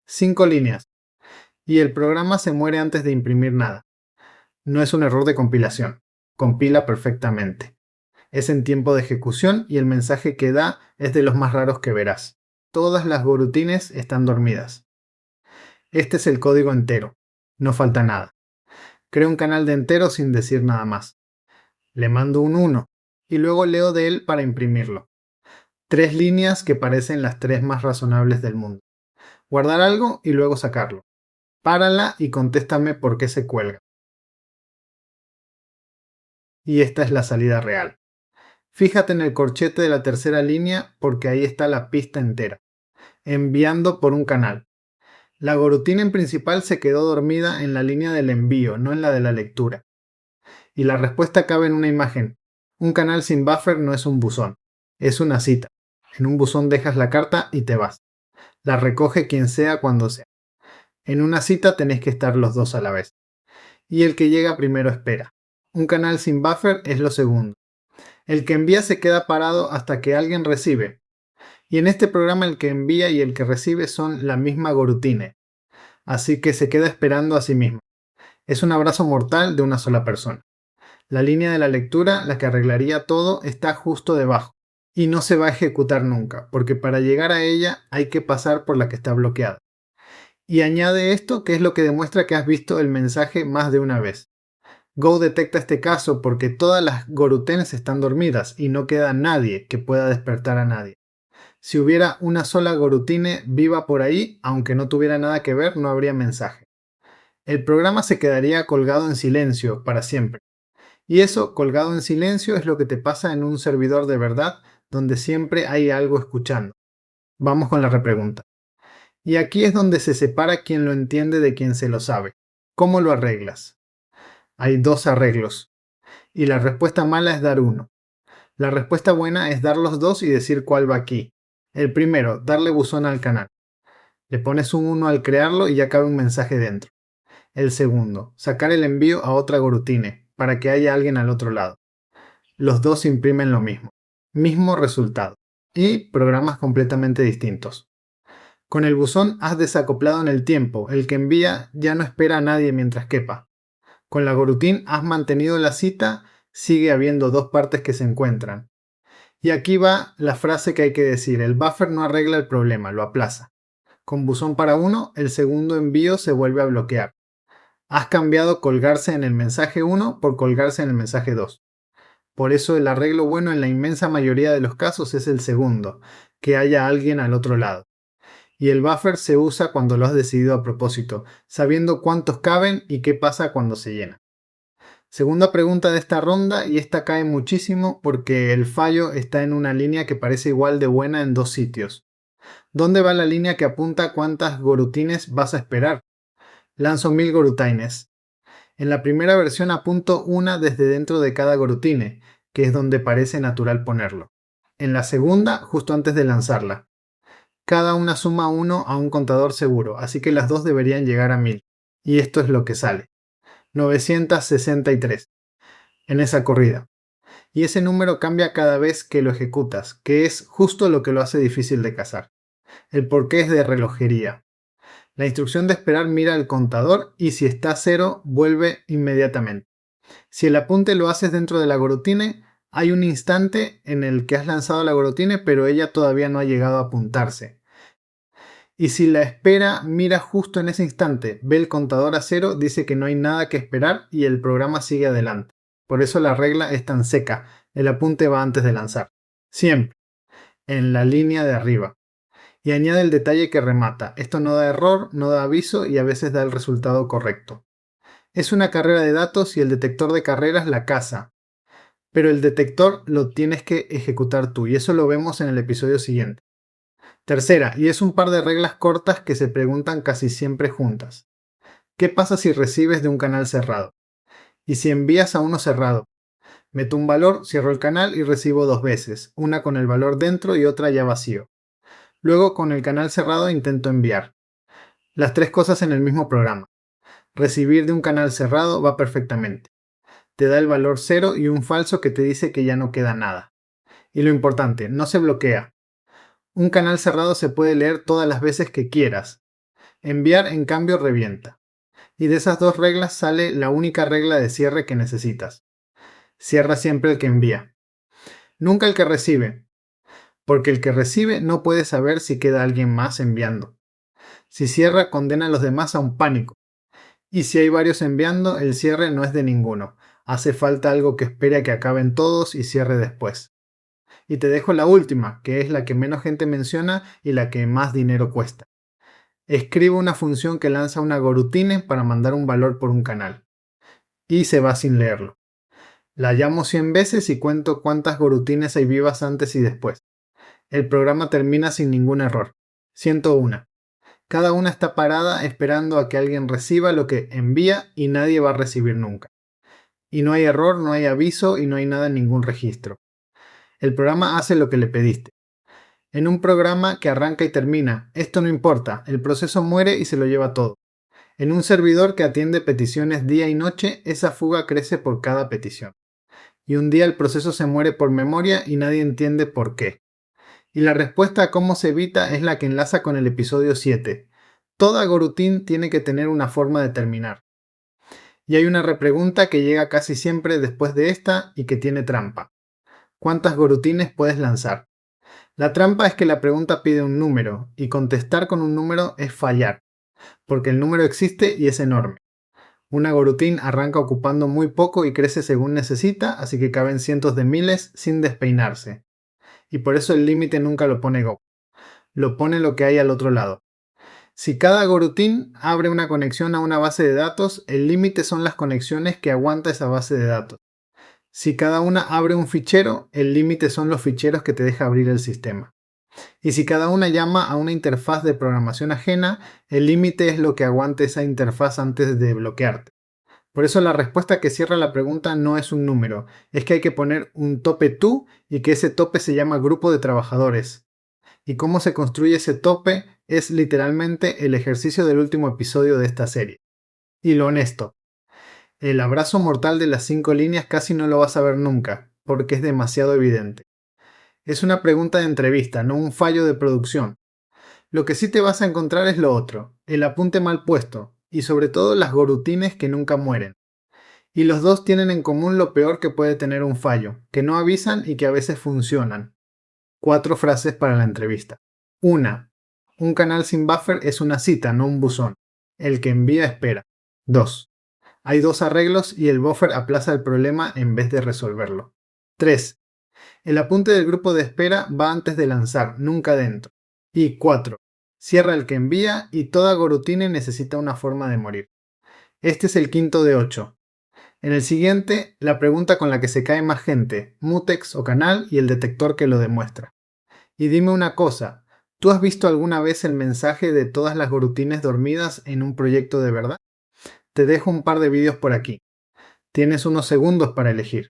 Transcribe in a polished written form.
5 líneas. Y el programa se muere antes de imprimir nada. No es un error de compilación. Compila perfectamente. Es en tiempo de ejecución y el mensaje que da es de los más raros que verás. Todas las gorutines están dormidas. Este es el código entero. No falta nada. Creo un canal de entero sin decir nada más. Le mando un 1 y luego leo de él para imprimirlo. 3 líneas que parecen las 3 más razonables del mundo. Guardar algo y luego sacarlo. Párala y contéstame por qué se cuelga. Y esta es la salida real. Fíjate en el corchete de la tercera línea porque ahí está la pista entera. Enviando por un canal. La gorutina en principal se quedó dormida en la línea del envío, no en la de la lectura. Y la respuesta cabe en una imagen. Un canal sin buffer no es un buzón, es una cita. En un buzón dejas la carta y te vas. La recoge quien sea cuando sea. En una cita tenés que estar los dos a la vez. Y el que llega primero espera. Un canal sin buffer es lo segundo. El que envía se queda parado hasta que alguien recibe. Y en este programa el que envía y el que recibe son la misma gorutine. Así que se queda esperando a sí mismo. Es un abrazo mortal de una sola persona. La línea de la lectura, la que arreglaría todo, está justo debajo. Y no se va a ejecutar nunca, porque para llegar a ella hay que pasar por la que está bloqueada. Y añade esto, que es lo que demuestra que has visto el mensaje más de una vez. Go detecta este caso porque todas las gorutenes están dormidas y no queda nadie que pueda despertar a nadie. Si hubiera una sola gorutine viva por ahí, aunque no tuviera nada que ver, no habría mensaje. El programa se quedaría colgado en silencio para siempre. Y eso, colgado en silencio, es lo que te pasa en un servidor de verdad, donde siempre hay algo escuchando. Vamos con la repregunta. Y aquí es donde se separa quien lo entiende de quien se lo sabe. ¿Cómo lo arreglas? Hay 2 arreglos. Y la respuesta mala es dar uno. La respuesta buena es dar los 2 y decir cuál va aquí. El primero, darle buzón al canal. Le pones un 1 al crearlo y ya cabe un mensaje dentro. El segundo, sacar el envío a otra gorutine, para que haya alguien al otro lado. Los dos imprimen lo mismo. Mismo resultado. Y programas completamente distintos. Con el buzón has desacoplado en el tiempo. El que envía ya no espera a nadie mientras quepa. Con la gorutín has mantenido la cita, sigue habiendo 2 partes que se encuentran. Y aquí va la frase que hay que decir. El buffer no arregla el problema, lo aplaza. Con buzón para uno, el segundo envío se vuelve a bloquear. Has cambiado colgarse en el mensaje 1 por colgarse en el mensaje 2. Por eso el arreglo bueno en la inmensa mayoría de los casos es el segundo, que haya alguien al otro lado. Y el buffer se usa cuando lo has decidido a propósito, sabiendo cuántos caben y qué pasa cuando se llena. Segunda pregunta de esta ronda, y esta cae muchísimo porque el fallo está en una línea que parece igual de buena en 2 sitios. ¿Dónde va la línea que apunta cuántas gorutines vas a esperar? Lanzo 1000 gorutines. En la primera versión apunto una desde dentro de cada gorutine, que es donde parece natural ponerlo. En la segunda, justo antes de lanzarla. Cada una suma 1 a un contador seguro, así que las dos deberían llegar a 1000. Y esto es lo que sale. 963 en esa corrida. Y ese número cambia cada vez que lo ejecutas, que es justo lo que lo hace difícil de cazar. El porqué es de relojería. La instrucción de esperar mira el contador y si está 0 vuelve inmediatamente. Si el apunte lo haces dentro de la gorutine, hay un instante en el que has lanzado la gorutine pero ella todavía no ha llegado a apuntarse. Y si la espera mira justo en ese instante, ve el contador a 0, dice que no hay nada que esperar y el programa sigue adelante. Por eso la regla es tan seca, el apunte va antes de lanzar. Siempre, en la línea de arriba. Y añade el detalle que remata. Esto no da error, no da aviso y a veces da el resultado correcto. Es una carrera de datos y el detector de carreras la caza. Pero el detector lo tienes que ejecutar tú y eso lo vemos en el episodio siguiente. Tercera, y es un par de reglas cortas que se preguntan casi siempre juntas. ¿Qué pasa si recibes de un canal cerrado? ¿Y si envías a uno cerrado? Meto un valor, cierro el canal y recibo 2 veces, una con el valor dentro y otra ya vacío. Luego con el canal cerrado intento enviar. Las 3 cosas en el mismo programa. Recibir de un canal cerrado va perfectamente. Te da el valor 0 y un falso que te dice que ya no queda nada. Y lo importante, no se bloquea. Un canal cerrado se puede leer todas las veces que quieras. Enviar, en cambio, revienta. Y de esas dos reglas sale la única regla de cierre que necesitas. Cierra siempre el que envía. Nunca el que recibe, porque el que recibe no puede saber si queda alguien más enviando. Si cierra, condena a los demás a un pánico. Y si hay varios enviando, el cierre no es de ninguno. Hace falta algo que espere a que acaben todos y cierre después. Y te dejo la última, que es la que menos gente menciona y la que más dinero cuesta. Escribo una función que lanza una gorutine para mandar un valor por un canal. Y se va sin leerlo. La llamo 100 veces y cuento cuántas gorutines hay vivas antes y después. El programa termina sin ningún error. 101. Cada una está parada esperando a que alguien reciba lo que envía y nadie va a recibir nunca. Y no hay error, no hay aviso y no hay nada en ningún registro. El programa hace lo que le pediste. En un programa que arranca y termina, esto no importa, el proceso muere y se lo lleva todo. En un servidor que atiende peticiones día y noche, esa fuga crece por cada petición. Y un día el proceso se muere por memoria y nadie entiende por qué. Y la respuesta a cómo se evita es la que enlaza con el episodio 7. Toda goroutine tiene que tener una forma de terminar. Y hay una repregunta que llega casi siempre después de esta y que tiene trampa. ¿Cuántas goroutines puedes lanzar? La trampa es que la pregunta pide un número, y contestar con un número es fallar, porque el número existe y es enorme. Una goroutine arranca ocupando muy poco y crece según necesita, así que caben cientos de miles sin despeinarse. Y por eso el límite nunca lo pone Go. Lo pone lo que hay al otro lado. Si cada goroutine abre una conexión a una base de datos, el límite son las conexiones que aguanta esa base de datos. Si cada una abre un fichero, el límite son los ficheros que te deja abrir el sistema. Y si cada una llama a una interfaz de programación ajena, el límite es lo que aguante esa interfaz antes de bloquearte. Por eso la respuesta que cierra la pregunta no es un número, es que hay que poner un tope tú y que ese tope se llama grupo de trabajadores. Y cómo se construye ese tope es literalmente el ejercicio del último episodio de esta serie. Y lo honesto, el abrazo mortal de las 5 líneas casi no lo vas a ver nunca, porque es demasiado evidente. Es una pregunta de entrevista, no un fallo de producción. Lo que sí te vas a encontrar es lo otro, el apunte mal puesto, y sobre todo las gorutines que nunca mueren. Y los dos tienen en común lo peor que puede tener un fallo, que no avisan y que a veces funcionan. 4 frases para la entrevista. 1. Un canal sin buffer es una cita, no un buzón. El que envía espera. 2. Hay 2 arreglos y el buffer aplaza el problema en vez de resolverlo. 3. El apunte del grupo de espera va antes de lanzar, nunca dentro. Y 4. Cierra el que envía y toda gorutine necesita una forma de morir. Este es el quinto de 8. En el siguiente, la pregunta con la que se cae más gente, mutex o canal y el detector que lo demuestra. Y dime una cosa, ¿tú has visto alguna vez el mensaje de todas las gorutines dormidas en un proyecto de verdad? Te dejo un par de vídeos por aquí. Tienes unos segundos para elegir.